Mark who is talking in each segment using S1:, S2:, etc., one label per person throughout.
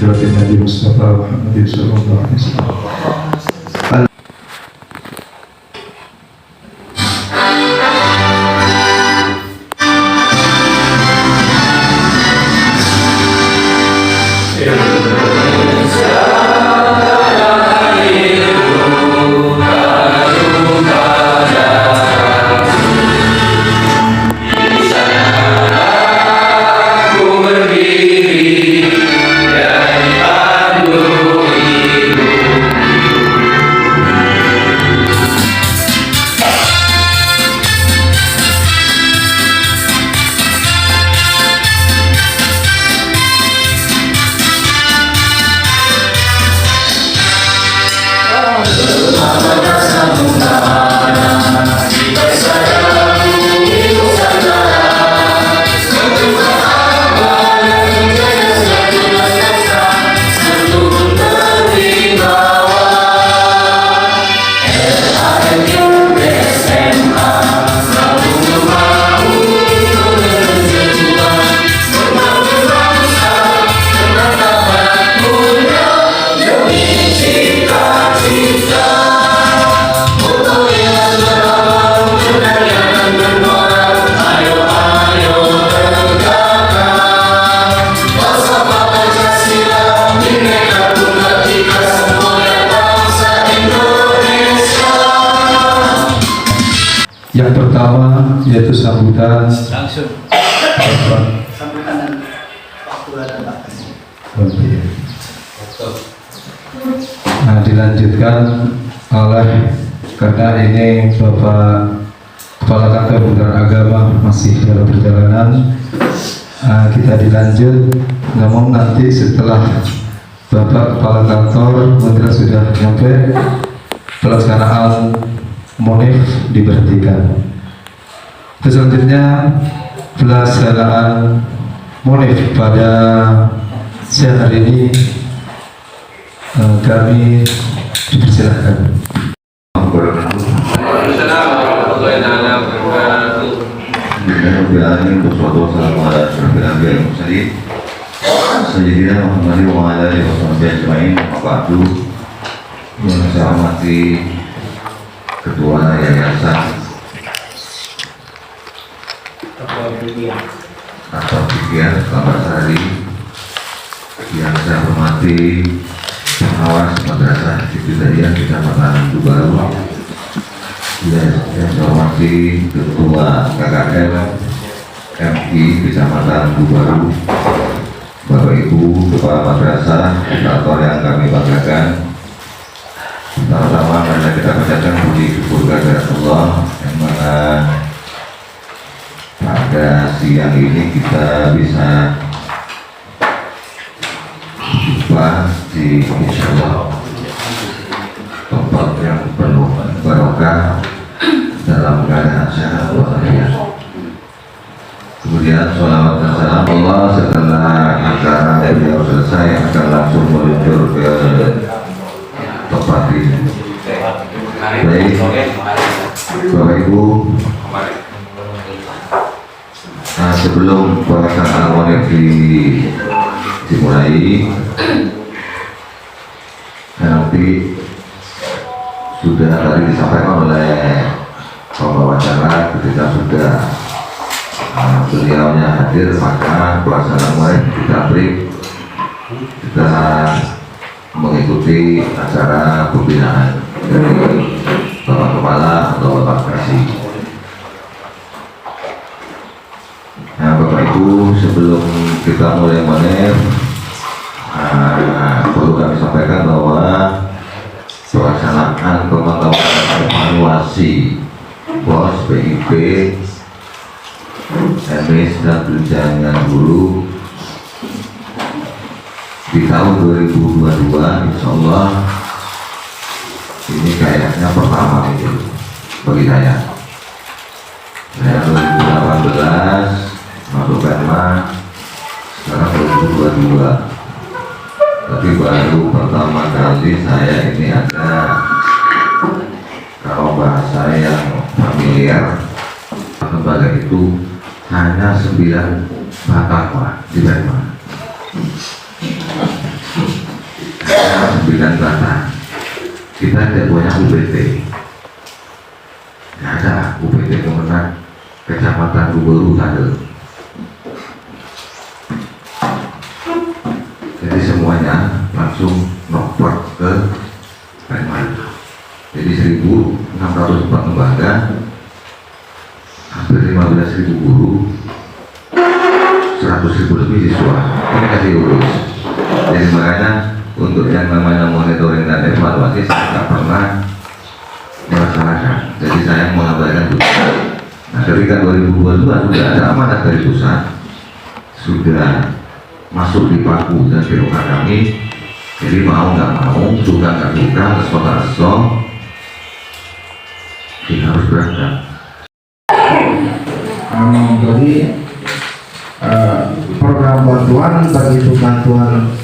S1: hijratin Nabi Mustafa Muhammad sallallahu alaihi wasallam. Yang pertama yaitu sambutan
S2: langsung sambutan dan waktu dan waktu.
S1: Nah, dilanjutkan oleh, karena ini Bapak Kepala Kantor Kementerian Agama masih dalam perjalanan, kita dilanjut. Namun nanti setelah Bapak Kepala Kantor Kementerian sudah nyampe, pelaksanaan monif diberhentikan. Selanjutnya pelaksanaan monif pada siang hari ini kami dipersilakan.
S3: Yang saya hormati Ketua Yayasan atau Pikian Selamat Sehari, yang saya hormati pengawas Madrasah Ibtidaiyah Kecamatan Tubaru, yang saya hormati Ketua KKM MI Kecamatan Tubaru, Bapak Ibu Kepala Madrasah, kantor yang kami banggakan. Pertama-tama karena kita bacakan puji syukur kehadirat Allah yang mana pada siang ini kita bisa jumpa di insyaallah tempat yang penuh barokah dalam keadaan sehat walafiat. Kemudian sholawat dan salam Allah setelah acara beliau selesai akan langsung meluncur ke tempat ini. Baik, Bapak Ibu, sebelum pelaksanaan monif dimulai, nanti sudah tadi disampaikan oleh pembawa acara ketika sudah beliaunya hadir, maka pelaksanaan monif kita break, kita mengikuti acara pembinaan dari Bapak Kepala atau Bapak Kasih. Nah, Bapak Ibu, sebelum kita mulai monif, perlu kami sampaikan bahwa pelaksanaan pemantauan evaluasi BOS, BIP, MIS dan tunjangan guru di tahun 2022 insya Allah ini kayaknya pertama ini bagi saya. 2018 masuk Perma, sekarang 2022, tapi baru pertama kali saya ini ada, kalau bahasa yang familiar, lembaga itu hanya 9 batang di Perma. mengambilkan data. Kita tidak punya UPT, tidak ada UPT kemenang kecamatan Ruberu ada. Jadi semuanya langsung nomor ke Banyuwangi. Jadi 1.604 lembaga, hampir 15.000 guru, 100.000 lebih siswa. Ini kasih urus. Jadi makanya untuk yang namanya monitoring dan evaluasi saya tidak pernah melaksanakan. Jadi saya mengabaikan dulu. Nah, ketika 2022 sudah ada amanat dari pusat, sudah masuk di paku dan birokrat kami. Jadi mau nggak mau, suka nggak suka, reso kita harus berangkat.
S4: Jadi program bantuan baik itu bantuan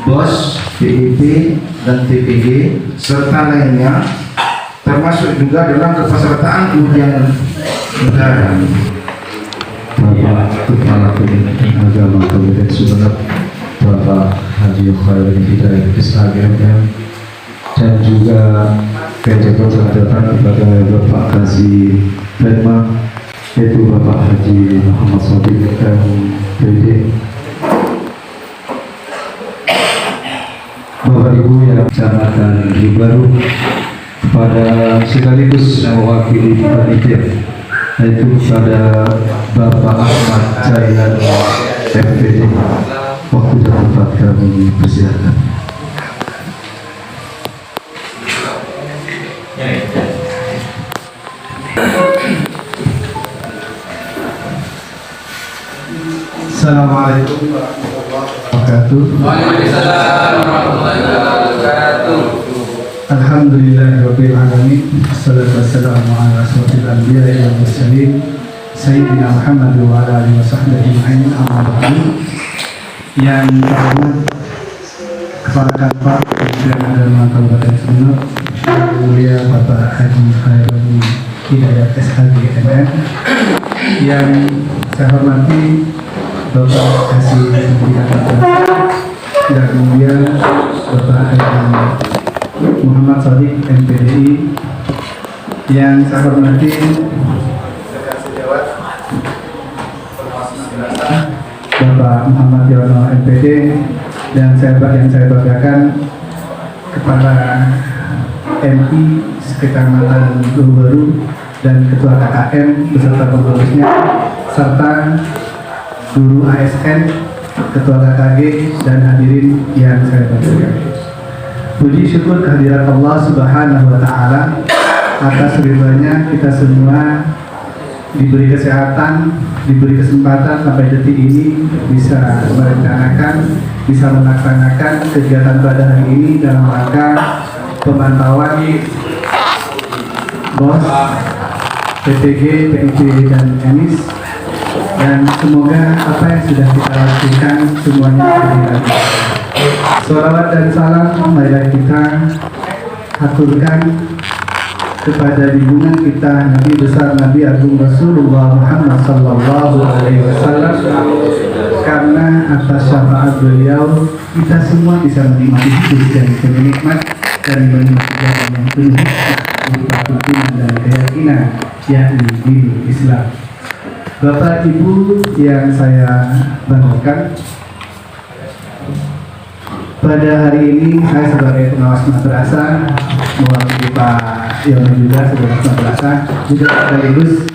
S4: BOS, PIP, dan TPG serta lainnya, termasuk juga dalam kepesertaan ujian negara.
S1: Bapak Kepala Pendidikan Agama Kabupaten Sumeneb, Bapak Haji Khairul Hidayat SAGM, dan juga kejabat datang kepada Bapak Kasih Penma, yaitu Bapak Haji Muhammad Sadiq MPD. Bapak Ibu yang Kecamatan Rubaru, pada sekaligus mewakili panitia, yaitu kepada Bapak Ahmad Jailan MPD. Waktu dan tempat kami persilakan.
S4: Assalamualaikum warahmatullahi wabarakatuh.
S2: Waalaikumsalam warahmatullahi wabarakatuh.
S4: Alhamdulillahirabbil alamin. Wassalatu wassalamu ala asyrofil anbiya'i wal mursalin sayyidina Muhammad wa ala alihi wasahbihi ajmain. Amma ba'du. Yang terhormat Kepala Kantor Kementerian Agama Kabupaten Sumeneb, Yang Mulia Bapak Haji Khairul Hidayat SHGMM, yang saya hormati Bapak Kasih Pendidikan dan Mulia Bapak Haji Muhammad Sadiq MPDI, yang saya hormati Sejawat Bapak Muhammad Yono MPD, dan yang saya banggakan Kepala MI Kecamatan Rubaru dan Ketua KKM beserta pengurusnya, serta guru ASN, Ketua KKG, dan hadirin yang saya banggakan. Puji syukur kehadirat Allah Subhanahu wa Ta'ala atas ridhonya kita semua diberi kesehatan, diberi kesempatan sampai detik ini bisa merencanakan, bisa melaksanakan kegiatan pada hari ini dalam rangka pemantauan BOS, PPG, PIP, dan ENIS, dan semoga apa yang sudah kita lakukan semuanya berhasil. Sholawat dan salam marilah kita aturkan kepada junjungan kita Nabi besar Nabi Agung Rasulullah Muhammad Sallallahu Alaihi Wasallam, karena atas syafaat beliau kita semua bisa menikmati hidup yang penuh nikmat dan menikmati jalan yang penuh berupa keyakinan dan keyakinan, yakni di Islam. Bapak Ibu yang saya banggakan, pada hari ini saya sebagai pengawas madrasah mewakili Pak Yono juga sebagai madrasah, juga sekaligus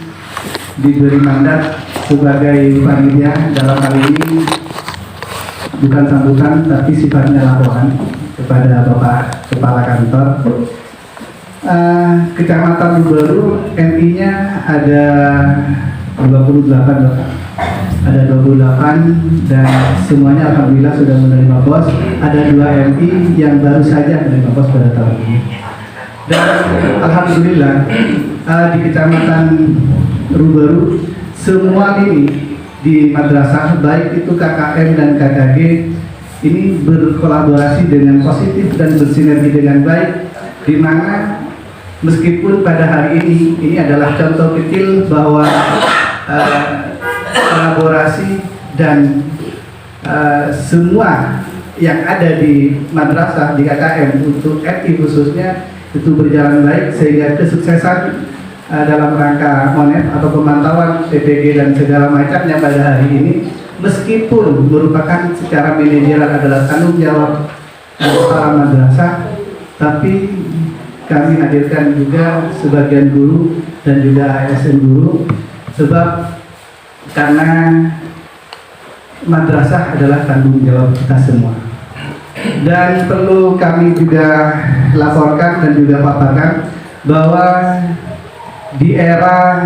S4: diberi mandat sebagai panitia. Dalam hal ini bukan sambutan tapi sifatnya laporan kepada Bapak Kepala Kantor. Kecamatan Rubaru MI-nya ada 28 Bapak. Ada 28 dan semuanya alhamdulillah sudah menerima BOS. Ada 2 MI yang baru saja menerima BOS pada tahun ini. Dan alhamdulillah di Kecamatan Rubaru semua ini di madrasah baik itu KKM dan KKG ini berkolaborasi dengan positif dan bersinergi dengan baik, di mana meskipun pada hari ini adalah contoh kecil bahwa kolaborasi dan semua yang ada di madrasah, di KKM untuk MI khususnya itu berjalan baik, sehingga kesuksesan dalam rangka MONEF atau pemantauan PPG dan segala macamnya pada hari ini, meskipun merupakan secara manajerial adalah tanggung jawab kepala madrasah, tapi kami hadirkan juga sebagian guru dan juga ASN guru, sebab karena madrasah adalah tanggung jawab kita semua. Dan perlu kami juga laporkan dan juga paparkan bahwa di era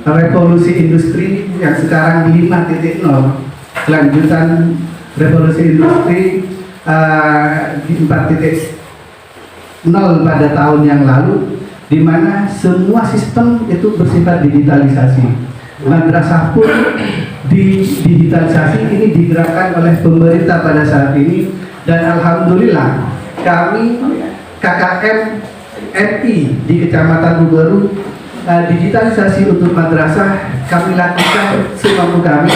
S4: revolusi industri yang sekarang 5.0, kelanjutan revolusi industri di 4.0 pada tahun yang lalu, di mana semua sistem itu bersifat digitalisasi. Madrasah pun digitalisasi ini digerakkan oleh pemerintah pada saat ini, dan alhamdulillah kami KKM MI di Kecamatan Bubaru digitalisasi untuk madrasah kami lakukan semampu kami,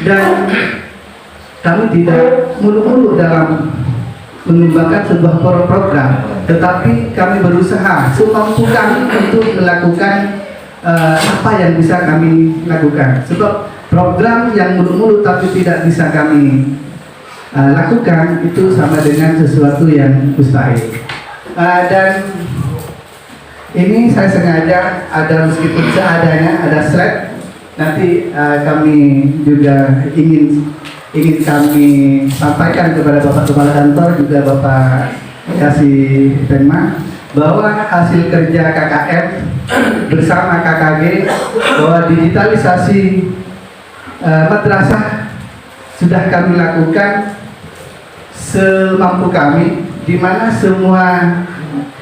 S4: dan kami tidak mulu-mulu dalam mengembangkan sebuah program, tetapi kami berusaha semampu kami untuk melakukan apa yang bisa kami lakukan. Sebab program yang mulu-mulu tapi tidak bisa kami lakukan itu sama dengan sesuatu yang mustahil. Dan ini saya sengaja ada, meskipun seadanya, ada slide. Nanti kami juga ingin kami sampaikan kepada Bapak Kepala Kantor, juga Bapak Kasih Penma, bahwa hasil kerja KKM bersama KKG bahwa digitalisasi madrasah sudah kami lakukan semampu kami, di mana semua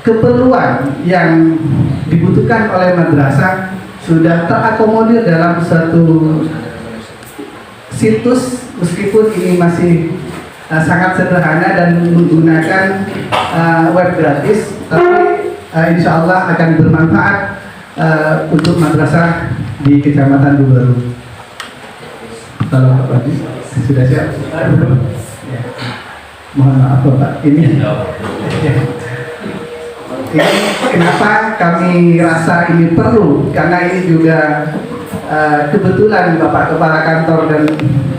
S4: keperluan yang dibutuhkan oleh madrasah sudah terakomodir dalam satu situs, meskipun ini masih sangat sederhana dan menggunakan web gratis, tapi insya Allah akan bermanfaat untuk madrasah di Kecamatan Bubaru. Kalau Pak Badi sudah siap? Ya. Mohon maaf Bapak, ini kenapa kami rasa ini perlu, karena ini juga kebetulan Bapak Kepala Kantor dan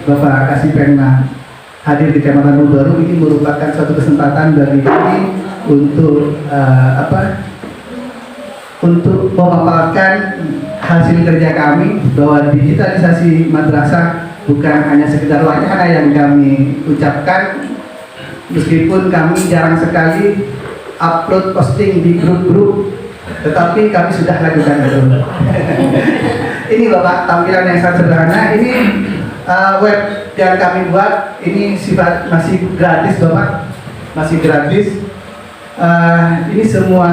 S4: Bapak Kasih Penma hadir di Kecamatan Bubaru. Ini merupakan suatu kesempatan bagi kami untuk untuk memaparkan hasil kerja kami, bahwa digitalisasi madrasah bukan hanya sekedar wacana yang kami ucapkan, meskipun kami jarang sekali upload posting di grup-grup, tetapi kami sudah lakukan itu. Ini Bapak, tampilan yang sangat sederhana. Ini web yang kami buat, ini sifat masih gratis Bapak, masih gratis. Ini semua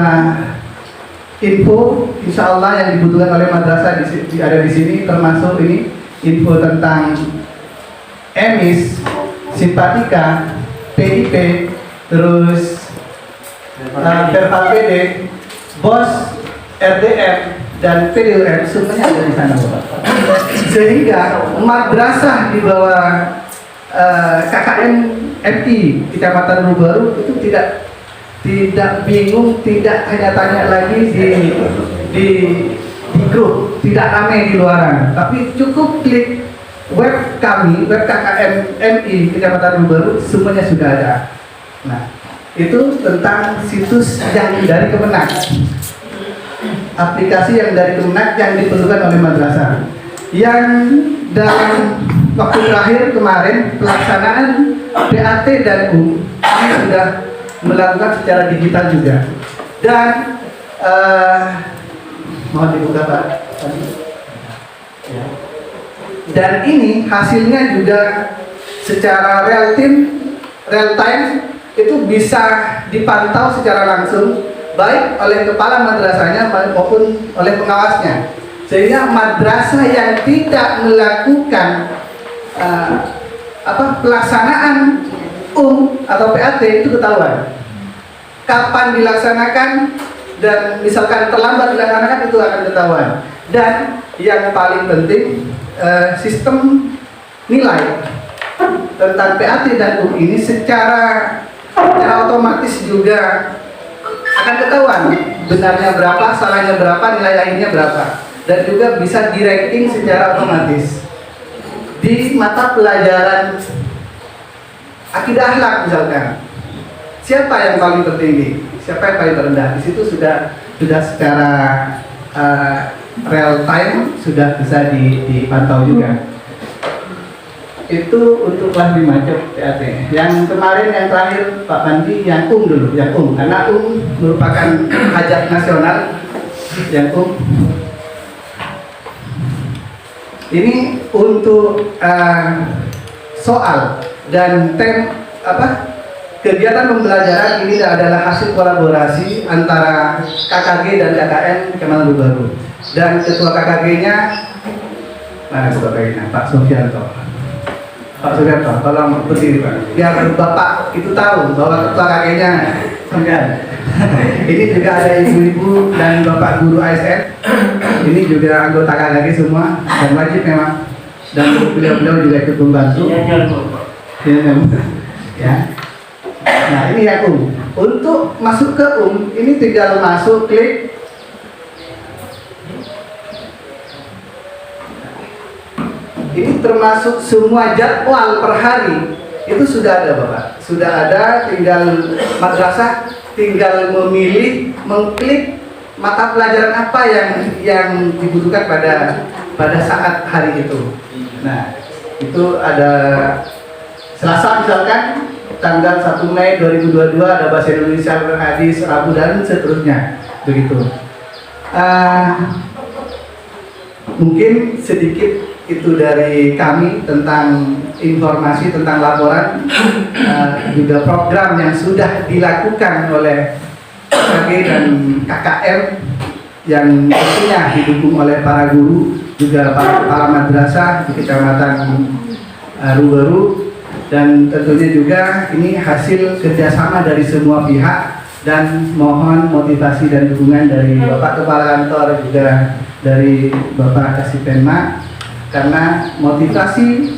S4: info insya Allah yang dibutuhkan oleh madrasah ada di sini, termasuk ini info tentang emis, simpatika, PIP, terus verbal PD, BOS, RDM, dan PDUM, semuanya ada di sana Bapak. Sehingga madrasah di bawah KKM MI Kecamatan Bubaru itu tidak bingung, tidak tanya lagi di grup, tidak ramai di luaran, tapi cukup klik web kami, web KKM MI Kecamatan Bubaru, semuanya sudah ada. Nah, itu tentang situs yang dari Kemenak, aplikasi yang dari Kemenak yang diperlukan oleh madrasah, yang dalam waktu terakhir kemarin pelaksanaan PAT dan kami sudah melakukan secara digital juga. Dan mohon dibuka Pak. Dan ini hasilnya juga secara real time itu bisa dipantau secara langsung, baik oleh kepala madrasahnya maupun oleh pengawasnya, sehingga madrasah yang tidak melakukan pelaksanaan atau PAT itu ketahuan kapan dilaksanakan, dan misalkan terlambat dilaksanakan itu akan ketahuan. Dan yang paling penting sistem nilai tentang PAT dan ini secara otomatis juga akan ketahuan benarnya berapa, salahnya berapa, nilai akhirnya berapa, dan juga bisa di-ranking secara otomatis di mata pelajaran akidah akhlak misalkan. Siapa yang paling tertinggi, siapa yang paling terendah, di situ sudah secara real time sudah bisa dipantau juga. Itu untuk kelas 5 PAT. Yang kemarin yang terakhir Pak Pandi yang dulu, karena merupakan hajat nasional. Yang ini untuk soal dan kegiatan pembelajaran ini adalah hasil kolaborasi antara KKG dan KKN Kemenlu Baru, dan ketua KKG-nya mana ketua KKG-nya Pak Sufianto. Pak Sufianto, tolong berdiri Pak, biar Bapak itu tahu bahwa ketua KKG-nya enggak. Ini juga ada ibu-ibu dan Bapak guru ASN. Ini juga anggota KKG semua dan wajib memang, dan beliau-beliau juga ikut membantu. Ya. Nah ini ya untuk masuk ke ini tinggal masuk klik. Ini termasuk semua jadwal per hari itu sudah ada Bapak, sudah ada, tinggal madrasah tinggal memilih, mengklik mata pelajaran apa yang dibutuhkan pada saat hari itu. Nah itu ada Selasa misalkan tanggal 1 Mei 2022 ada bahasa Indonesia, hadis, Rabu dan seterusnya begitu. Mungkin sedikit itu dari kami tentang informasi tentang laporan, juga program yang sudah dilakukan oleh KKG dan KKM yang tentunya didukung oleh para guru, juga para madrasah di Kecamatan Rubaru, dan tentunya juga ini hasil kerjasama dari semua pihak, dan mohon motivasi dan dukungan dari Bapak Kepala Kantor juga dari Bapak Kasipenma, karena motivasi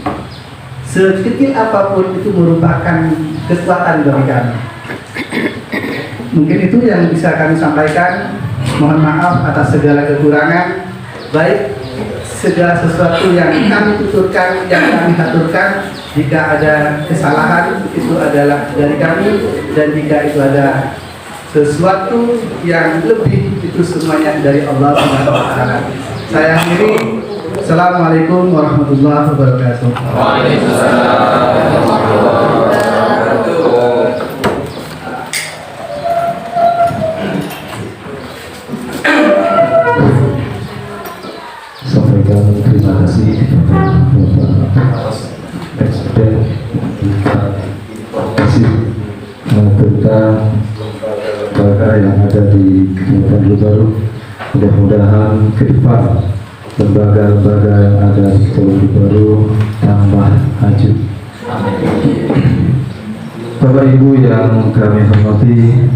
S4: sekecil apapun itu merupakan kekuatan bagi kami. Mungkin itu yang bisa kami sampaikan. Mohon maaf atas segala kekurangan, baik segala sesuatu yang kami tuturkan, yang kami aturkan. Jika ada kesalahan itu adalah dari kami, dan jika itu ada sesuatu yang lebih itu semuanya dari Allah Subhanahu wa taala. Saya akhiri. Assalamualaikum warahmatullahi wabarakatuh.
S2: Waalaikumsalam warahmatullahi wabarakatuh.
S1: Sampaikan terima kasih kepada Bapak Presiden informasi tentang lembaga yang ada di Kecamatan Rubaru. Mudah-mudahan ke depan lembaga-lembaga yang ada di Kecamatan Rubaru tambah maju. Bapak Ibu yang kami hormati,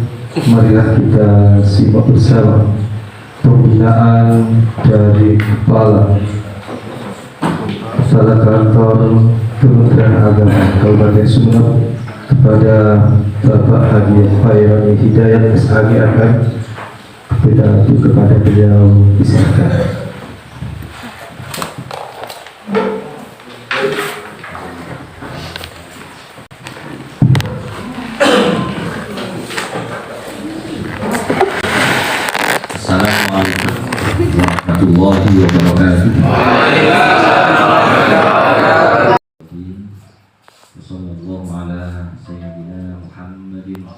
S1: marilah kita simak bersama pembinaan dari Kepala Kantor Kementerian Agama Kabupaten Sumeneb kepada Bapak Haji Khairani Hidayat SAG akan pidato kepada beliau, disilakan.
S3: Assalamualaikum warahmatullahi wabarakatuh. Wassallallahu ala sayyidina Muhammadin wa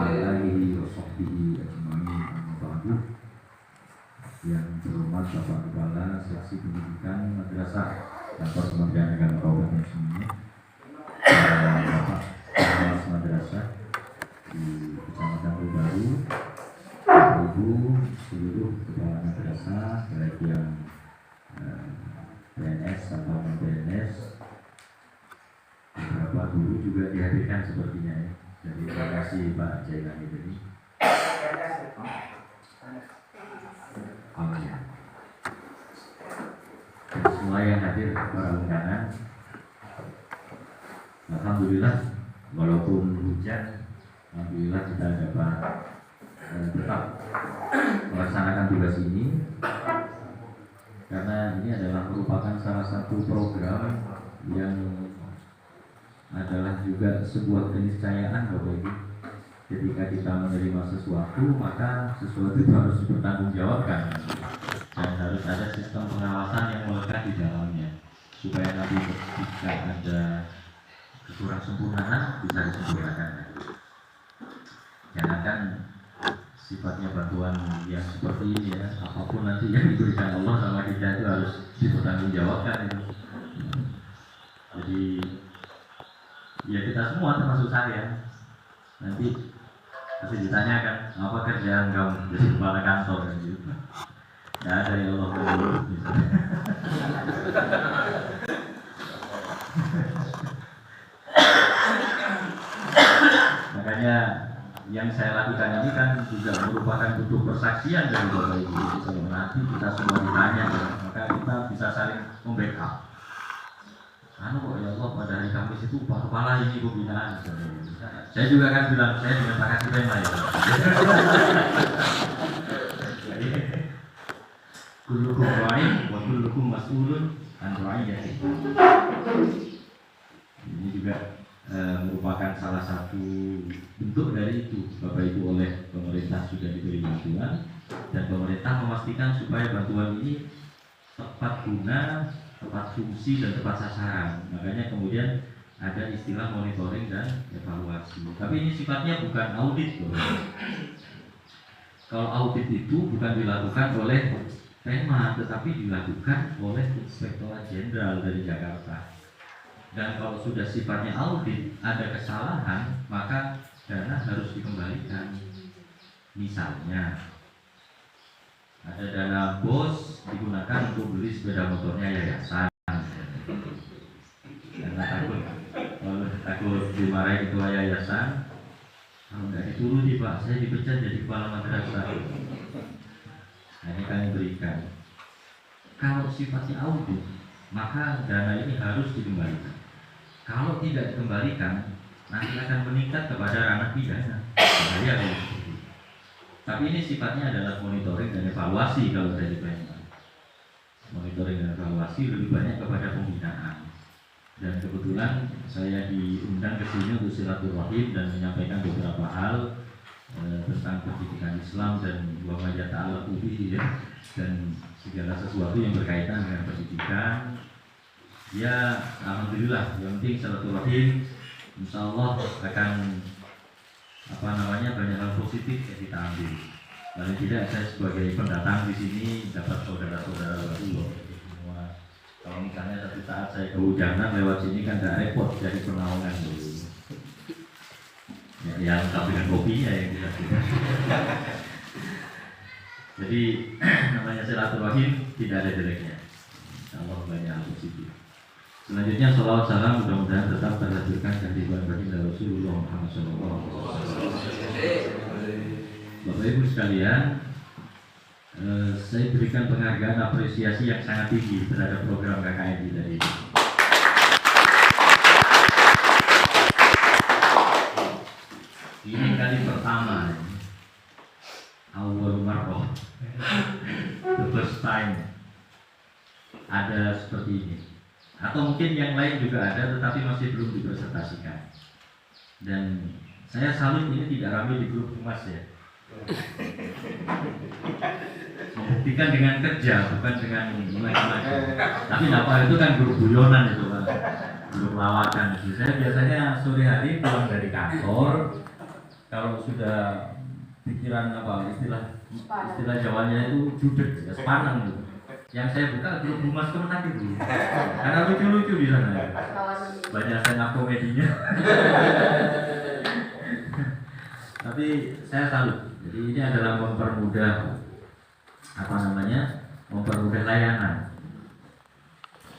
S3: ala alihi wa sahbihi ajma'in, amma ba'du. Yang terhormat Bapak Kepala Seksi Pendidikan Madrasah Kantor Kementerian Agama Kabupaten Sumeneb, Bapak Kepala Madrasah di Kecamatan Rubaru, Ibu seluruh kepala madrasah baik yang PNS atau non PNS, beberapa guru juga dihadirkan sepertinya ya. Jadi terima kasih Pak Jailani tadi. Amin. Dan semua yang hadir para undangan,
S5: alhamdulillah walaupun hujan, alhamdulillah kita dapat tetap melaksanakan tugas ini karena ini adalah merupakan salah satu program yang adalah juga sebuah keniscayaan Bapak Ibu. Ketika kita menerima sesuatu, maka sesuatu itu harus dipertanggungjawabkan dan harus ada sistem pengawasan yang melekat di dalamnya supaya nanti ketika ada kekurang sempurnaan bisa disempurnakan. Jangankan sifatnya bantuan yang seperti ini ya, apapun nanti yang diberikan Allah sama kita itu harus dipertanggungjawabkan itu. Jadi ya kita semua termasuk saya nanti pasti ditanyakan apa kerjaan kamu jadi kepala kantor kan gitu. Nggak ada ya Allah makanya yang saya lakukan ini kan juga merupakan bentuk persaksian dari Bapak Ibu. Kalau nanti kita semua ditanya maka kita bisa saling membackup. Anu kok ya Allah pada hari Kamis itu kepala ini pembinaan. Saya juga kan bilang saya dengan Pak Kasih yang lain. Kullukum ra'in wa kullukum mas'ulun an ra'iyatihi. Ini juga merupakan salah satu bentuk dari itu. Bapak Ibu oleh pemerintah sudah diberi bantuan dan pemerintah memastikan supaya bantuan ini tepat guna, tepat fungsi dan tepat sasaran. Makanya kemudian ada istilah monitoring dan evaluasi. Tapi ini sifatnya bukan audit loh. Kalau audit itu bukan dilakukan oleh Pemda, tetapi dilakukan oleh Inspektorat Jenderal dari Jakarta. Dan kalau sudah sifatnya audit, ada kesalahan, maka dana harus dikembalikan. Misalnya ada dana BOS digunakan untuk beli sepeda motornya yayasan karena takut dimarahi ketua yayasan. Kalau nggak dituruti Pak, saya dipecat jadi kepala madrasah. Nah, ini kami berikan. Kalau sifatnya audit, maka dana ini harus dikembalikan. Kalau tidak dikembalikan, nanti akan meningkat kepada ranah pidana. Tapi ini sifatnya adalah monitoring dan evaluasi kalau dari Pemda. Monitoring dan evaluasi lebih banyak kepada pembinaan. Dan kebetulan saya diundang ke sini untuk silaturahim dan menyampaikan beberapa hal tentang pendidikan Islam dan wa ma ta'ala ya, dan segala sesuatu yang berkaitan dengan pendidikan. Ya, alhamdulillah, yang penting silaturahim insya Allah akan banyak hal positif yang kita ambil. Paling tidak saya sebagai pendatang di sini dapat saudara-saudara baru semua. Kalau misalnya satu saat saya kehujanan lewat sini kan tidak repot jadi penawangan dulu. Ya, lengkap dengan kopinya yang kita suka. Jadi namanya silaturahim tidak ada jeleknya. Insya Allah banyak hal positif. Selanjutnya salawat salam mudah-mudahan tetap terhadirkan kehadiran baginda Rasulullah Muhammad SAW. Bapak Ibu sekalian, saya berikan penghargaan apresiasi yang sangat tinggi terhadap program KKN tadi. Ini kali pertama, awal marroh, the first time ada seperti ini. Atau mungkin yang lain juga ada, tetapi masih belum dipresentasikan. Dan saya salut ini tidak ramai di grup humas ya. Membuktikan dengan kerja, bukan dengan macam-macam. Tapi apa itu kan grup guyonan itu kan, grup lawakan itu. Saya biasanya sore hari pulang dari kantor, kalau sudah pikiran istilah Jawanya itu judet, ya, sepanang gitu. Yang saya buka grup humas Kemenak itu, karena lucu-lucu di sana. Banyak stand up komedinya. Tapi saya salut. Jadi ini adalah mempermudah mempermudah layanan.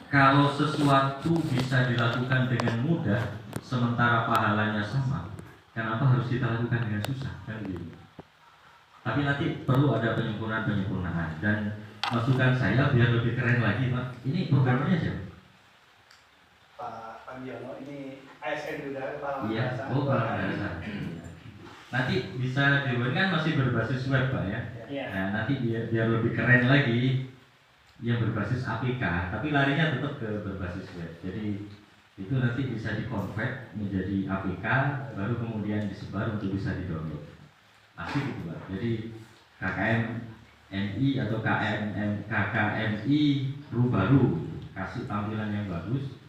S5: Kalau sesuatu bisa dilakukan dengan mudah, sementara pahalanya sama, kenapa harus kita lakukan dengan susah? Kan gitu. Tapi nanti perlu ada penyempurnaan dan masukan saya biar lebih keren lagi Pak. Ini programnya siapa?
S6: Pak Pandiono, ini
S4: ASN juga kepala
S5: Iya,
S4: madrasah.
S5: oh kepala madrasah. Nanti bisa dibuat kan masih berbasis web Pak ya.
S4: Iya.
S5: Nah nanti biar lebih keren lagi, yang berbasis APK, tapi larinya tetap ke berbasis web. Jadi itu nanti bisa dikonvert menjadi APK, baru kemudian disebar untuk bisa di-download. Asik gitu Pak. Jadi KKM NI atau KKMI baru kasih tampilan yang bagus.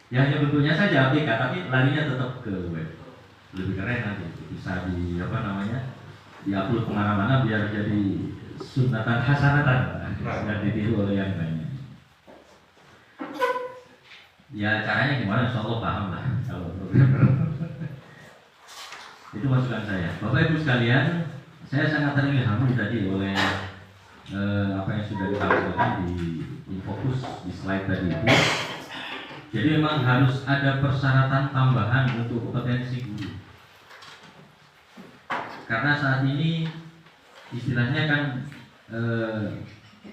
S5: Ya hanya bentuknya saja APK, tapi larinya tetap ke web. Lebih keren nanti bisa di diupload kemana-mana biar jadi sunatan hasanatan dan ditiru oleh yang banyak. Ya caranya gimana? Insya Allah paham lah kalau program. Itu masukan saya. Bapak Ibu sekalian, saya sangat terilhami tadi oleh apa yang sudah ditampilkan di Infocus di slide tadi itu. Jadi memang harus ada persyaratan tambahan untuk kompetensi guru. Karena saat ini istilahnya kan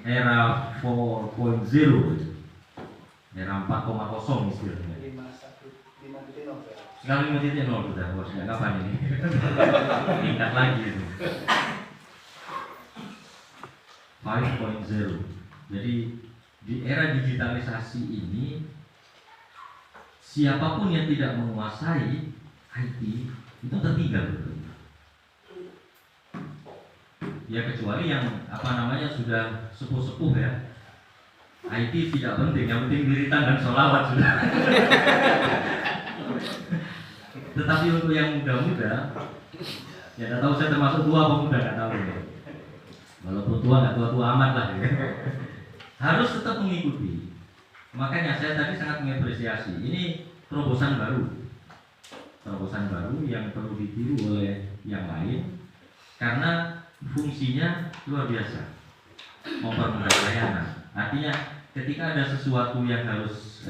S5: era 4.0, era 4.0 istilahnya.
S4: 5.0 ya.
S5: Sekarang 5.0 sudah, bos. Nggak kapan ini? Tingkat lagi itu. 5.0. Jadi di era digitalisasi ini, siapapun yang tidak menguasai IT itu tertinggal. Ya kecuali yang sudah sepuh-sepuh ya. IT tidak penting, yang penting wiritan dan sholawat sudah. Tetapi untuk yang muda-muda, ya nggak tahu saya termasuk tua apa muda nggak tahu ya. Walaupun tua nggak tua-tua amat lah ya. Harus tetap mengikuti. Makanya saya tadi sangat mengapresiasi. Ini terobosan baru yang perlu ditiru oleh yang lain karena fungsinya luar biasa, mempermudah layanan. Artinya ketika ada sesuatu yang harus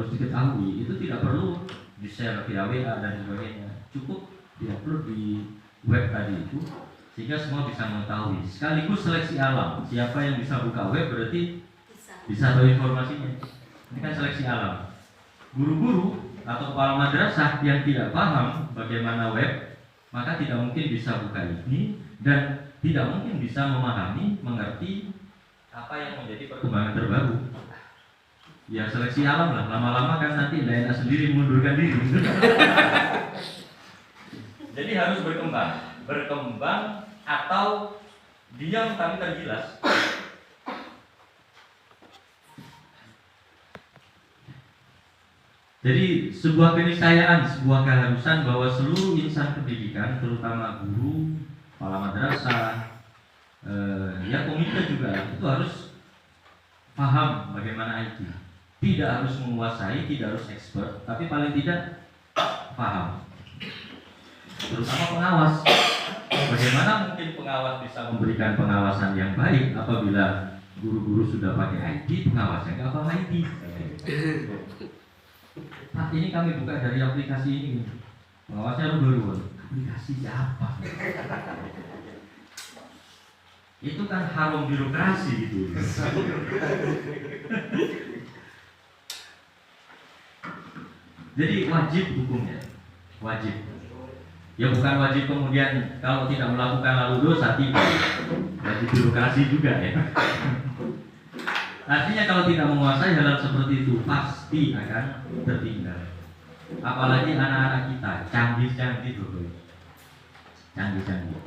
S5: diketahui itu tidak perlu di-share via WA dan sebagainya, cukup diupload di web tadi itu sehingga semua bisa mengetahui. Sekaligus seleksi alam, siapa yang bisa buka web berarti bisa tahu informasinya. Ini kan seleksi alam. Guru-guru atau kepala madrasah yang tidak paham bagaimana web, maka tidak mungkin bisa buka ini dan tidak mungkin bisa memahami, mengerti apa yang menjadi perkembangan terbaru. Ya seleksi alam lah, lama-lama kan nanti tidak enak sendiri mengundurkan diri. Jadi harus berkembang atau diam tapi tergilas. Jadi sebuah keniscayaan, sebuah keharusan bahwa seluruh insan pendidikan, terutama guru, kepala madrasah, ya komite juga itu harus paham bagaimana IT. Tidak harus menguasai, tidak harus expert, tapi paling tidak paham. Terutama pengawas. Bagaimana mungkin pengawas bisa memberikan pengawasan yang baik apabila guru-guru sudah pakai IT, pengawasnya nggak paham IT. Nah, ini kami buka dari aplikasi ini. Pengawasnya baru. Aplikasi apa? Itu kan harum birokrasi gitu. Jadi wajib hukumnya, wajib. Ya bukan wajib kemudian kalau tidak melakukan lalu dosa, tidak. Wajib birokrasi juga ya. Artinya kalau tidak menguasai hal seperti itu pasti akan tertinggal. Apalagi anak-anak kita canggih-canggih tuh, canggih-canggih.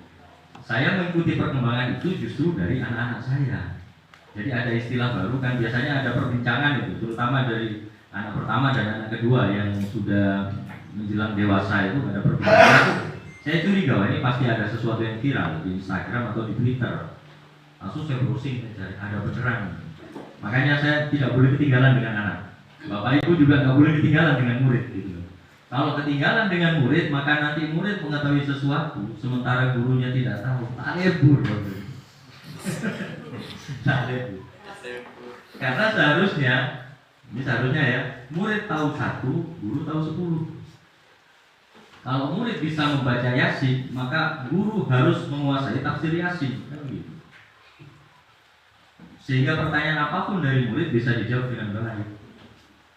S5: Saya mengikuti perkembangan itu justru dari anak-anak saya. Jadi ada istilah baru kan, biasanya ada perbincangan itu, terutama dari anak pertama dan anak kedua yang sudah menjelang dewasa itu ada perbincangan. Saya curiga ini pasti ada sesuatu yang viral di Instagram atau di Twitter. Langsung saya browsing mencari ada beneran. Makanya saya tidak boleh ketinggalan dengan anak. Bapak Ibu juga nggak boleh ketinggalan dengan murid gitu. Kalau ketinggalan dengan murid, maka nanti murid mengetahui sesuatu sementara gurunya tidak tahu. Tak lebur. Tak lebur. Karena seharusnya ya, murid tahu 1, guru tahu 10. Kalau murid bisa membaca Yasin, maka guru harus menguasai tafsir Yasin, kan gitu. Sehingga pertanyaan apapun dari murid bisa dijawab dengan baik.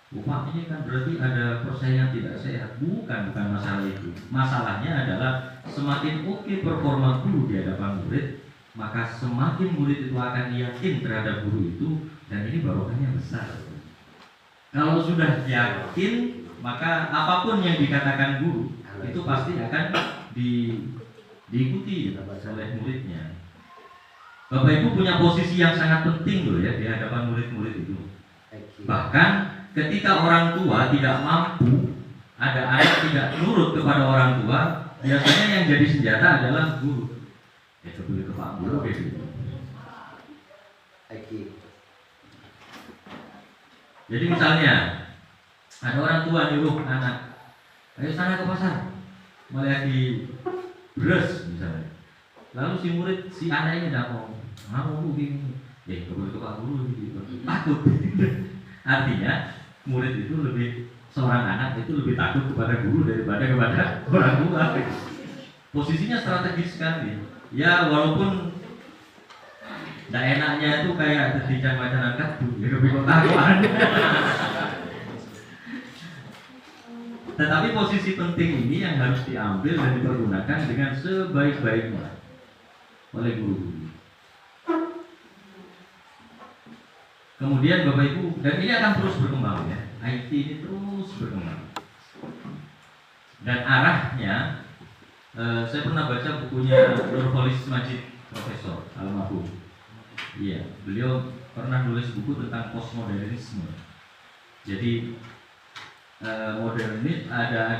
S5: Ini kan berarti ada persaingan tidak sehat. Bukan masalah itu. Masalahnya adalah semakin oke performa guru di hadapan murid, maka semakin murid itu akan yakin terhadap guru itu, dan ini barokahnya besar. Kalau sudah yakin, maka apapun yang dikatakan guru itu pasti akan diikuti oleh muridnya. Bapak Ibu punya posisi yang sangat penting loh ya di hadapan murid-murid itu. Bahkan ketika orang tua tidak mampu, ada anak tidak nurut kepada orang tua, biasanya yang jadi senjata adalah guru. Ya kebeli ke Pak Guru gitu. Jadi misalnya ada orang tua nyuruh anak, ayo sana ke pasar, mulai di beras misalnya. Lalu si murid, si anaknya tidak mau begini, kebeli ke Pak Guru gitu. Takut. Artinya murid itu seorang anak itu lebih takut kepada guru daripada kepada orang tua. Posisinya strategis sekali. Ya walaupun tidak enaknya itu kayak detikan macan katu, ya lebih ketakuan. Tetapi posisi penting ini yang harus diambil dan dipergunakan dengan sebaik-baiknya oleh guru-guru. Kemudian Bapak Ibu, dan ini akan terus berkembang ya. IT ini terus berkembang. Dan arahnya, saya pernah baca bukunya Nurholis Majid, Profesor almarhum. Iya, beliau pernah nulis buku tentang postmodernisme. Jadi modernis ada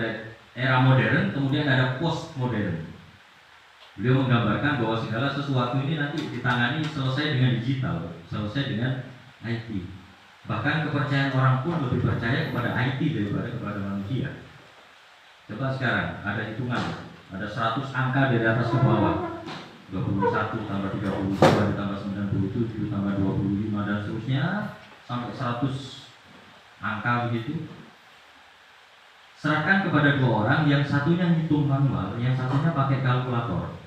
S5: era modern, kemudian ada postmodern. Beliau menggambarkan bahwa segala sesuatu ini nanti ditangani selesai dengan digital, selesai dengan IT. Bahkan kepercayaan orang pun lebih percaya kepada IT daripada kepada manusia. Coba sekarang ada hitungan, ada 100 angka dari atas ke bawah, 21 tambah 32 ditambah 97 tambah 25 dan seterusnya sampai 100 angka begitu. Serahkan kepada dua orang, yang satunya hitung manual, yang satunya pakai kalkulator.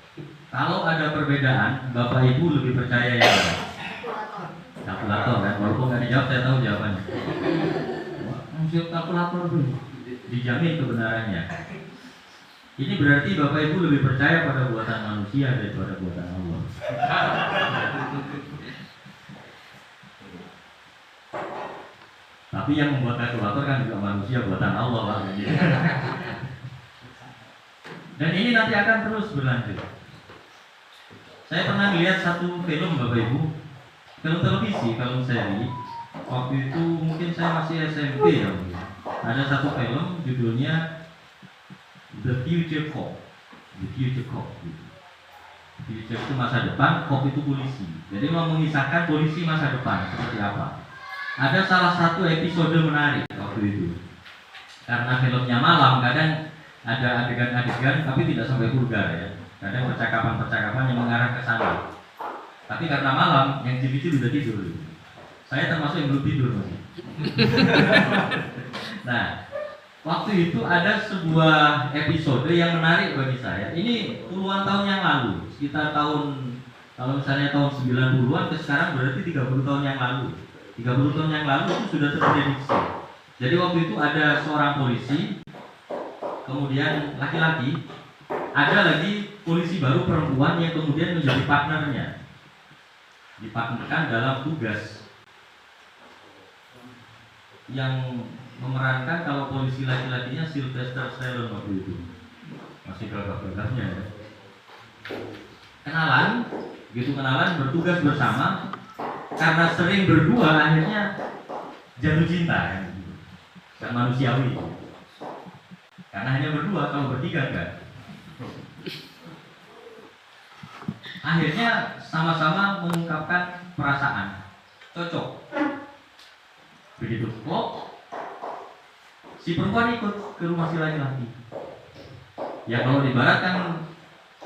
S5: Kalau ada perbedaan, Bapak Ibu lebih percaya yang mana? Kalkulator kan, walaupun nggak dijawab saya tahu jawabannya. Siap kalkulator dulu, dijamin kebenarannya. Ini berarti Bapak Ibu lebih percaya pada buatan manusia daripada buatan Allah. Tapi yang membuat kalkulator kan juga manusia buatan Allah Pak. Dan ini nanti akan terus berlanjut. Saya pernah melihat satu film Bapak Ibu, film televisi, film seri. Waktu itu mungkin saya masih SMP ya. Ada satu film judulnya The Future Cop. The Future Cop. Future itu masa depan, cop itu polisi. Jadi mau mengisahkan polisi masa depan seperti apa. Ada salah satu episode menarik waktu itu. Karena filmnya malam, kadang ada adegan-adegan tapi tidak sampai vulgar ya. Kadang percakapan-percakapan yang mengarah ke sana. Tapi karena malam, yang cibi-cibi udah tidur. Saya termasuk yang belum tidur masih. Nah, waktu itu ada sebuah episode yang menarik bagi saya. Ini puluhan tahun yang lalu, sekitar tahun, kalau misalnya tahun 90-an ke sekarang berarti 30 tahun yang lalu. 30 tahun yang lalu itu sudah terprediksi. Jadi waktu itu ada seorang polisi, kemudian laki-laki, ada lagi polisi baru perempuan yang kemudian menjadi partnernya, dipartnerkan dalam tugas. Yang memerankan kalau polisi laki-lakinya Sylvester Stallone waktu itu, masih gagah-gagahnya ya. Kenalan, bertugas bersama. Karena sering berdua akhirnya jatuh cinta kan? Dan manusiawi. Karena hanya berdua, kalau bertiga enggak. Akhirnya sama-sama mengungkapkan perasaan, cocok. Begitu klop, si perempuan ikut ke rumah si laki-laki. Ya kalau di barat kan,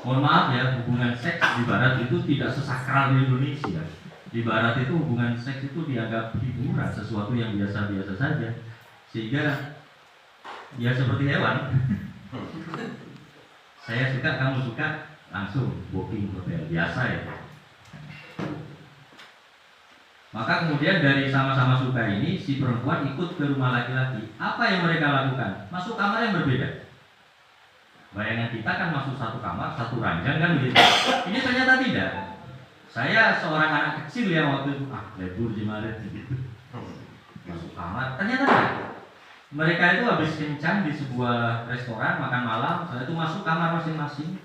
S5: mohon maaf ya, hubungan seks di barat itu tidak sesakral di Indonesia. Di barat itu hubungan seks itu dianggap hiburan, sesuatu yang biasa-biasa saja. Sehingga ya seperti hewan. Saya suka, kamu suka, langsung booking hotel, biasa ya. Maka kemudian dari sama-sama suka ini, si perempuan ikut ke rumah laki-laki. Apa yang mereka lakukan? Masuk kamar yang berbeda. Bayangan kita kan masuk satu kamar, satu ranjang kan begitu. Ini ternyata tidak. Saya seorang anak kecil yang waktu itu, lebur jimaret gitu. Masuk kamar, ternyata tidak. Mereka itu habis kencan di sebuah restoran, makan malam, setelah itu masuk kamar masing-masing.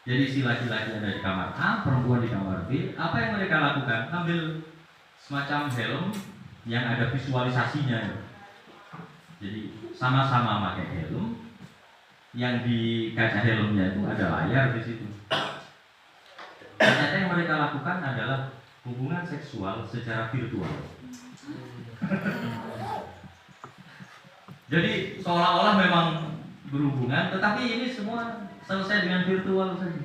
S5: Jadi si laki-laki ada di kamar A, perempuan di kamar B. Apa yang mereka lakukan? Ambil semacam helm yang ada visualisasinya. Jadi sama-sama pakai helm, yang di kaca helmnya itu ada layar di situ. Ternyata yang mereka lakukan adalah hubungan seksual secara virtual. Jadi seolah-olah memang berhubungan, tetapi ini semua selesai dengan virtual saja.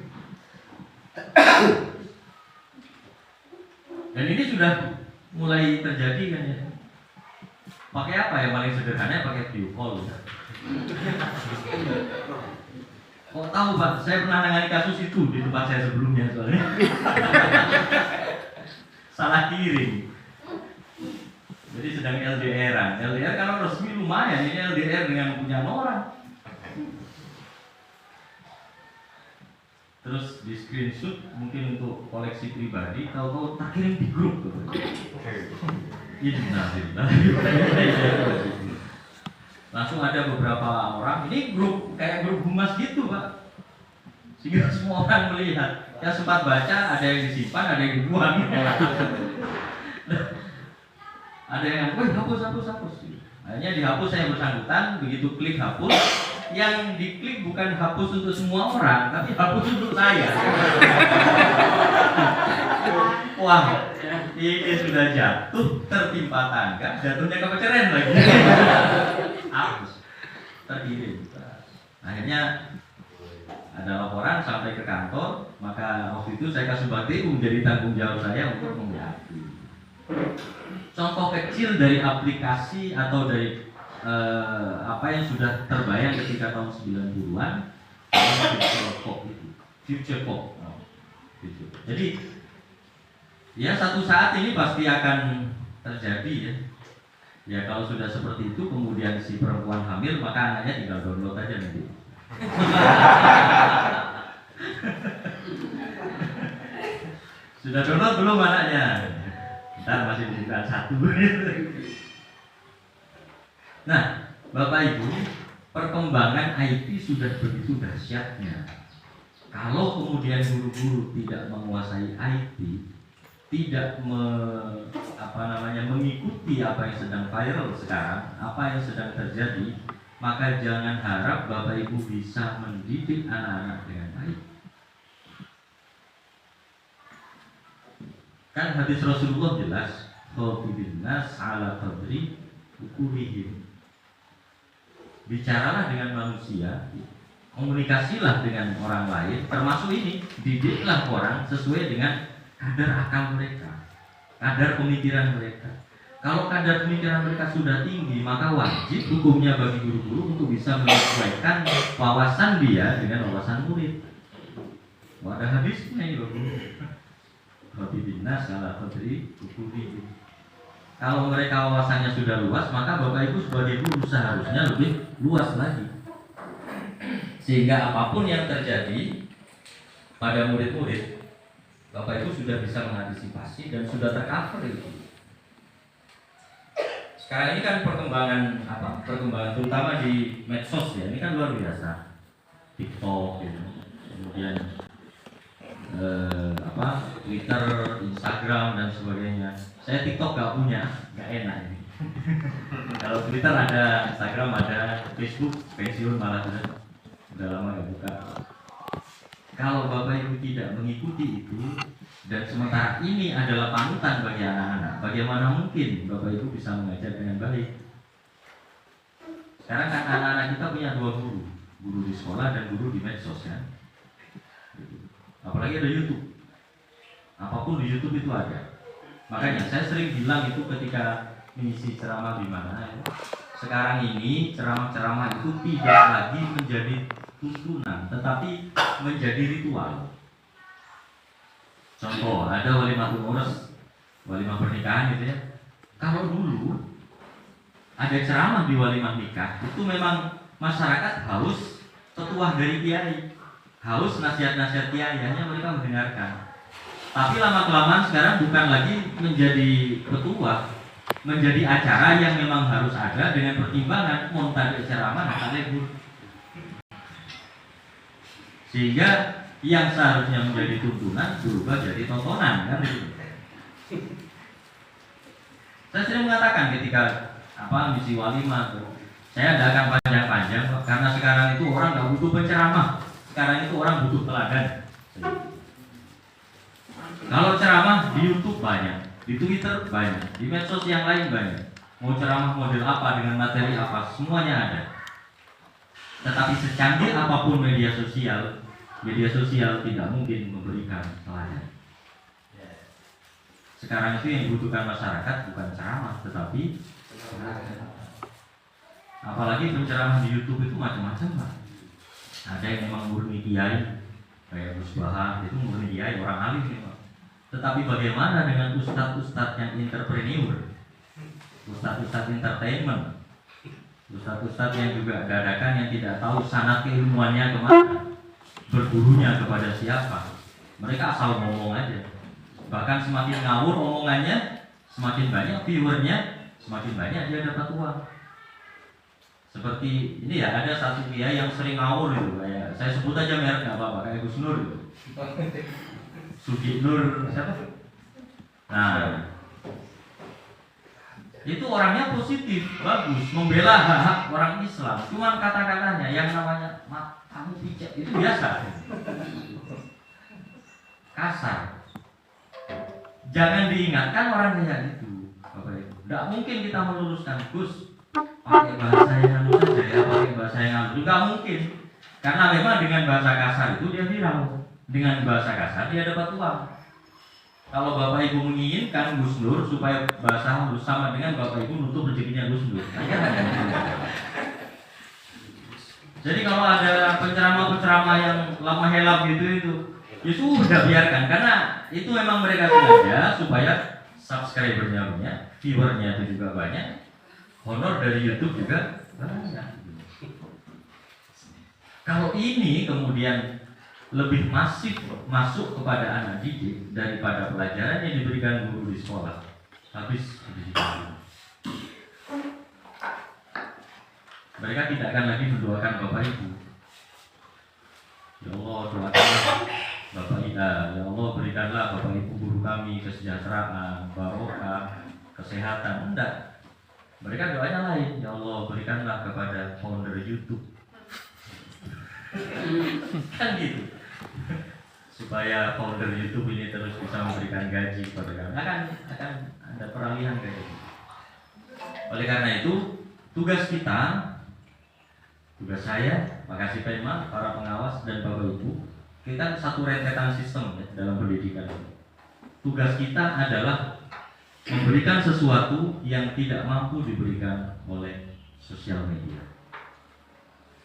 S5: Dan ini sudah mulai terjadi kan ya. Pakai apa ya, paling sederhana pakai video call. Kok tahu Pak, saya pernah nangani kasus itu di tempat saya sebelumnya soalnya. Salah kirim. Jadi sedang LDR-an. LDR kalau resmi lumayan, ini LDR dengan punya orang. Terus di screenshot mungkin untuk koleksi pribadi, tahu-tahu tak kirim di grup tuh. Langsung ada beberapa orang, ini grup kayak grup humas gitu Pak, sehingga semua orang melihat. Ya sempat baca, ada yang disimpan, ada yang dibuang. Ada yang, hapus. Akhirnya dihapus saya bersangkutan, begitu klik hapus, yang diklik bukan hapus untuk semua orang, tapi hapus untuk saya. Wah, ini sudah jatuh, tertimpa tangga, jatuhnya ke peceren lagi. Hapus, terkirim. Akhirnya ada laporan sampai ke kantor, maka waktu itu saya kasih BTU menjadi tanggung jawab saya untuk menghadapi. Contoh kecil dari aplikasi atau dari apa yang sudah terbayang ketika tahun 90-an, Future Pop. Jadi ya satu saat ini pasti akan terjadi ya. Ya kalau sudah seperti itu kemudian si perempuan hamil, maka anaknya tinggal download aja nanti. Sudah download belum anaknya? Ntar masih bukan satu. Nah, Bapak Ibu, perkembangan IT sudah begitu dahsyatnya. Kalau kemudian guru-guru tidak menguasai IT, tidak mengikuti apa yang sedang viral sekarang, apa yang sedang terjadi, maka jangan harap Bapak Ibu bisa mendidik anak-anak dengan baik. Kan hadis Rasulullah jelas, khatibin nas ala qadri ukulihim. Bicaralah dengan manusia, komunikasilah dengan orang lain, termasuk ini, didiklah orang sesuai dengan kadar akal mereka, kadar pemikiran mereka. Kalau kadar pemikiran mereka sudah tinggi, maka wajib hukumnya bagi guru-guru untuk bisa menyesuaikan wawasan dia dengan wawasan murid. Ada hadisnya ini Bapak. Habibina salah qadri ukulihim. Kalau mereka wawasannya sudah luas, maka Bapak Ibu sebagai guru seharusnya lebih luas lagi. Sehingga apapun yang terjadi pada murid-murid, Bapak Ibu sudah bisa mengantisipasi dan sudah tercover itu. Sekarang ini kan perkembangan terutama di medsos ya, ini kan luar biasa. TikTok gitu. Kemudian Twitter, Instagram dan sebagainya. Saya TikTok gak punya, gak enak ini. Kalau Twitter ada, Instagram ada, Facebook pensiun malah udah lama gak buka. Kalau Bapak Ibu tidak mengikuti itu, dan sementara ini adalah panutan bagi anak-anak, bagaimana mungkin Bapak Ibu bisa mengajar dengan baik? Sekarang kan anak-anak kita punya dua guru, guru di sekolah dan guru di medsos kan. Apalagi ada YouTube. Apapun di YouTube itu ada. Makanya saya sering bilang itu ketika mengisi ceramah di mana ya. Sekarang ini ceramah-ceramah itu tidak lagi menjadi tuntunan, tetapi menjadi ritual. Contoh, ada walimatul urus walimah pernikahan gitu ya. Kalau dulu ada ceramah di walimah nikah, itu memang masyarakat haus petuah dari kiai, haus nasihat-nasihat kiai, hanya mereka mendengarkan. Tapi lama-kelamaan sekarang bukan lagi menjadi petuah, menjadi acara yang memang harus ada dengan pertimbangan montade ceramah atau lebur. Sehingga yang seharusnya menjadi tuntunan berubah jadi tontonan, kan gitu. Saya sering mengatakan ketika misi walimah tuh, saya tidak akan panjang-panjang karena sekarang itu orang nggak butuh penceramah, sekarang itu orang butuh teladan. Kalau ceramah di YouTube banyak, di Twitter banyak, di medsos yang lain banyak. Mau ceramah model apa dengan materi apa, semuanya ada. Tetapi secanggih apapun media sosial tidak mungkin memberikan teladan. Sekarang itu yang dibutuhkan masyarakat bukan ceramah, tetapi apalagi penceramah di YouTube itu macam-macam, Pak. Ada yang memang murni kiai, kayak Gus Bahar, itu murni kiai, orang alim memang. Tetapi bagaimana dengan ustadz-ustadz yang entrepreneur, ustadz-ustadz entertainment, ustadz-ustadz yang juga dadakan yang tidak tahu sanad keilmuannya kemana, bergurunya kepada siapa, mereka asal ngomong aja. Bahkan semakin ngawur omongannya, semakin banyak viewernya, semakin banyak dia dapat uang. Seperti ini ya, ada satu kiai yang sering ngawur itu, kayak saya sebut aja merek nggak apa-apa, kayak Gus Nur itu. Sugi Nur siapa? Nah, itu orangnya positif, bagus, membela hak-hak orang Islam. Cuman kata-katanya yang namanya kamu pijak itu biasa, kasar. Jangan diingatkan orang kayak gitu, Bapak Ibu. Tidak mungkin kita meluruskan Gus pakai bahasa yang halus saja ya, pakai bahasa yang halus. Juga mungkin, karena memang dengan bahasa kasar itu dia viral, dengan bahasa kasar dia dapat uang. Kalau Bapak Ibu menginginkan Gus Nur supaya bahasa halus sama dengan Bapak Ibu nutup rezekinya Gus Nur. Jadi kalau ada penceramah-penceramah yang lama helap gitu ya sudah biarkan, karena itu memang mereka sengaja supaya subscribernya banyak, viewernya itu juga banyak, honor dari YouTube juga banyak. Kalau ini kemudian lebih masif masuk kepada anak didik daripada pelajaran yang diberikan guru di sekolah, habis pendidikan. Mereka tidak akan lagi mendoakan Bapak Ibu. Ya Allah, doakanlah Bapak Ida, ya Allah berikanlah Bapak Ibu guru kami kesejahteraan, barokah, kesehatan. Enggak. Mereka doanya lain, ya Allah berikanlah kepada founder YouTube. Kan gitu. Supaya founder YouTube ini terus bisa memberikan gaji kepada kami. Akan ada peralihan kayak gitu. Oleh karena itu, tugas saya, makasih Pak Imam, para pengawas dan Bapak Ibu, kita satu rentetan sistem ya, dalam pendidikan. Tugas kita adalah memberikan sesuatu yang tidak mampu diberikan oleh sosial media,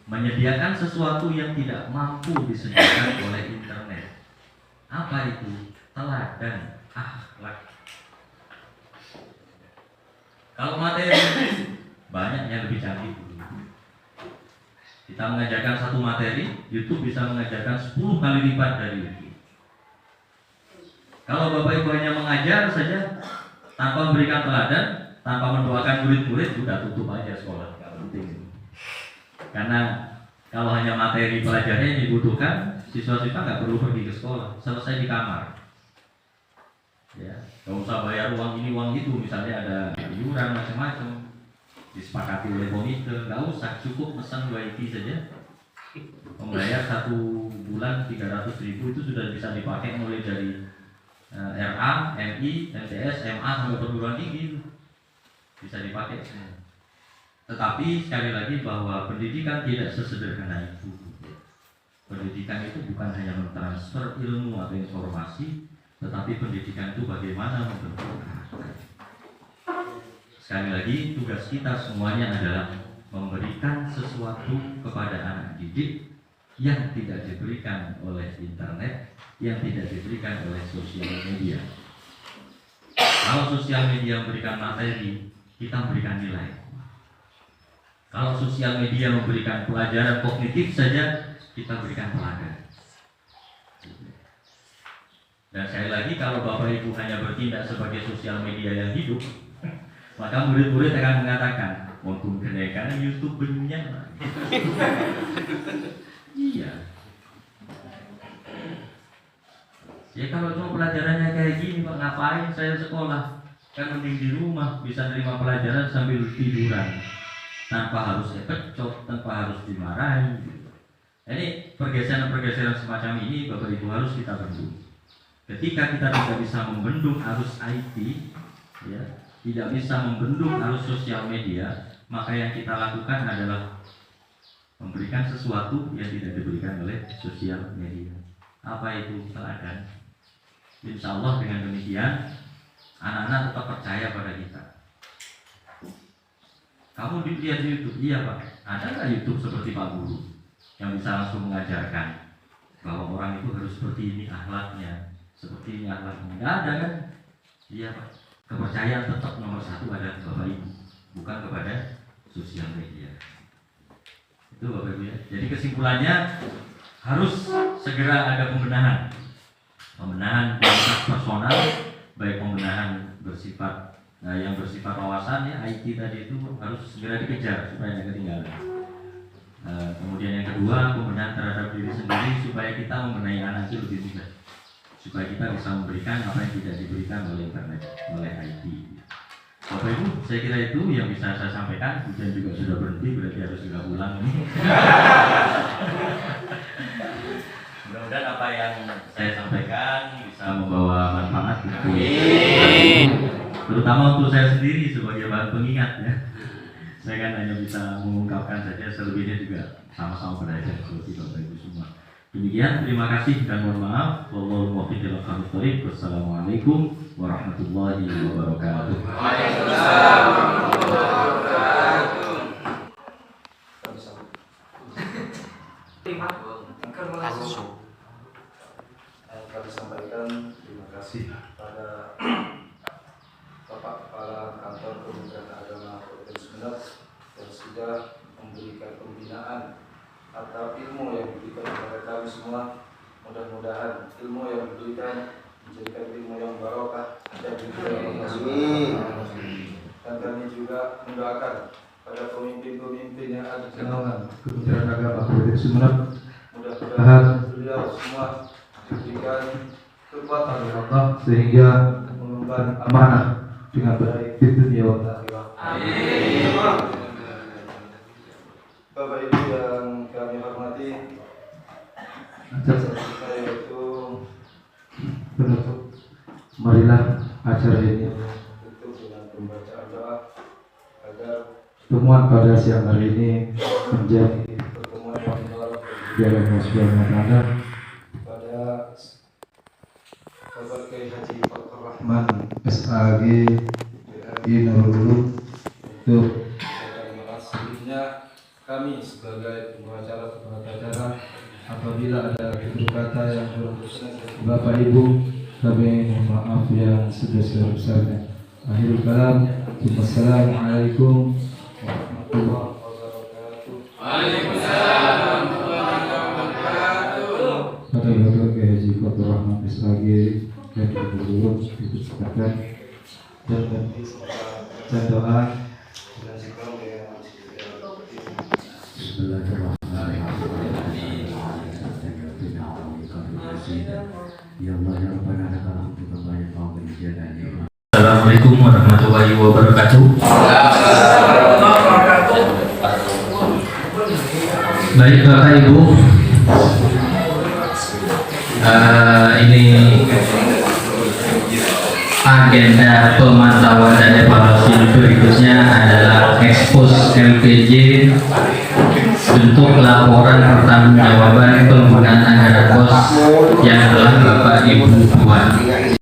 S5: menyediakan sesuatu yang tidak mampu disediakan oleh internet. Apa itu? Teladan akhlak. Kalau materi banyak yang lebih canggih. Kita mengajarkan satu materi, YouTube bisa mengajarkan 10 kali lipat dari itu. Kalau Bapak Ibu hanya mengajar saja tanpa memberikan teladan, tanpa mendoakan murid-murid, sudah tutup aja sekolah, nggak penting. Karena kalau hanya materi pelajarannya yang dibutuhkan, siswa-siswa nggak perlu pergi ke sekolah, selesai di kamar. Ya, nggak usah bayar uang ini uang itu, misalnya ada iuran macam-macam. Disepakati oleh komite, nggak usah, cukup pesan WiFi saja. Membayar 1 bulan 300.000 itu sudah bisa dipakai mulai dari RA, MI, MTS, MA sampai perguruan tinggi, bisa dipakai semua. Tetapi sekali lagi bahwa pendidikan tidak sesederhana itu. Pendidikan itu bukan hanya mentransfer ilmu atau informasi, tetapi pendidikan itu bagaimana membentuk karakter. Sekali lagi, tugas kita semuanya adalah memberikan sesuatu kepada anak didik yang tidak diberikan oleh internet, yang tidak diberikan oleh sosial media. Kalau sosial media memberikan materi, kita memberikan nilai. Kalau sosial media memberikan pelajaran kognitif saja, kita berikan pelajaran. Dan sekali lagi, kalau Bapak Ibu hanya bertindak sebagai sosial media yang hidup, maka murid-murid akan mengatakan, walaupun kenaikan YouTube banyak. Iya. Ya kalau cuma pelajarannya kayak gini, Pak, ngapain saya sekolah? Kan mending di rumah, bisa terima pelajaran sambil tiduran, tanpa harus epecok, tanpa harus dimarahi. Ini pergeseran-pergeseran semacam ini Bapak Ibu harus kita bendung. Ketika kita tidak bisa membendung arus IT, ya, tidak bisa membendung arus sosial media, maka yang kita lakukan adalah memberikan sesuatu yang tidak diberikan oleh sosial media. Apa itu teladan? Insya Allah dengan demikian anak-anak tetap percaya pada kita. Kamu dilihat di YouTube, iya Pak. Ada nggak YouTube seperti Pak Guru yang bisa langsung mengajarkan bahwa orang itu harus seperti ini akhlaknya, seperti ini akhlaknya? Nggak ada kan? Iya Pak. Kepercayaan tetap nomor satu adalah Bapak Ibu, bukan kepada sosial media. Itu Bapak Ibu ya. Jadi kesimpulannya harus segera ada pembenahan kualitas personal, baik pembenahan bersifat yang bersifat wawasan ya, IT tadi itu harus segera dikejar supaya tidak ketinggalan. Kemudian yang kedua, pembenahan terhadap diri sendiri supaya kita membenahi anak itu lebih mudah, supaya kita bisa memberikan apa yang tidak diberikan oleh internet, oleh IT. Bapak Ibu, saya kira itu yang bisa saya sampaikan. Hujan juga sudah berhenti, berarti harus juga pulang ini. Mudah-mudahan apa yang saya sampaikan bisa membawa manfaat untuk terutama untuk saya sendiri sebagai bahan pengingat ya. Saya kan hanya bisa mengungkapkan saja, selebihnya juga sama-sama belajar seperti Bapak Ibu semua. Demikian, terima kasih dan mohon maaf. Wallahu muwaffiq ila aqwamit thoriq. Wassalamualaikum warahmatullahi wabarakatuh.
S2: Waalaikumsalam warahmatullahi wabarakatuh.
S1: Kami sampaikan terima kasih pada Bapak Kepala Kantor Kementerian Agama Provinsi Sumeneb yang sudah memberikan pembinaan atau ilmu yang diberikan kepada kami semua. Mudah-mudahan ilmu yang diberikan menjadikan ilmu yang barokah dan dan kami juga mendoakan pada pemimpin-pemimpin yang ada di naungan Kementerian Agama Provinsi Sumeneb. Mudah-mudahan beliau semua diberikan kekuatan oleh Allah sehingga mengemban amanah dengan baik di dunia dan akhirat. Amin. Bapak Ibu yang kami hormati, acara saya itu penutup. Marilah acara ini tutup dengan pembacaan doa agar pertemuan pada siang hari ini menjadi pertemuan yang menolong dalam masyarakat. Pada Bapak Kiai Haji Fathur Rahman SAG di Nurul untuk selanjutnya kami sebagai pengacara apabila ada tutur kata yang berkesan Bapak Ibu, kami mohon maaf yang sebesar-besarnya. Akhirul kalam, wassalamualaikum warahmatullahi wabarakatuh.
S2: Waalaikumsalam warahmatullahi wabarakatuh.
S1: Pada Bapak Kiai Haji Fathur Rahman SAG dan Nurul dipersilakan dan doa.
S5: Assalamualaikum warahmatullahi wabarakatuh. Baik Bapak Ibu, ini agenda pemantauan dan evaluasi berikutnya adalah ekspos LPJ bentuk laporan pertanggungjawaban penggunaan anggaran pos yang telah Bapak Ibu buat.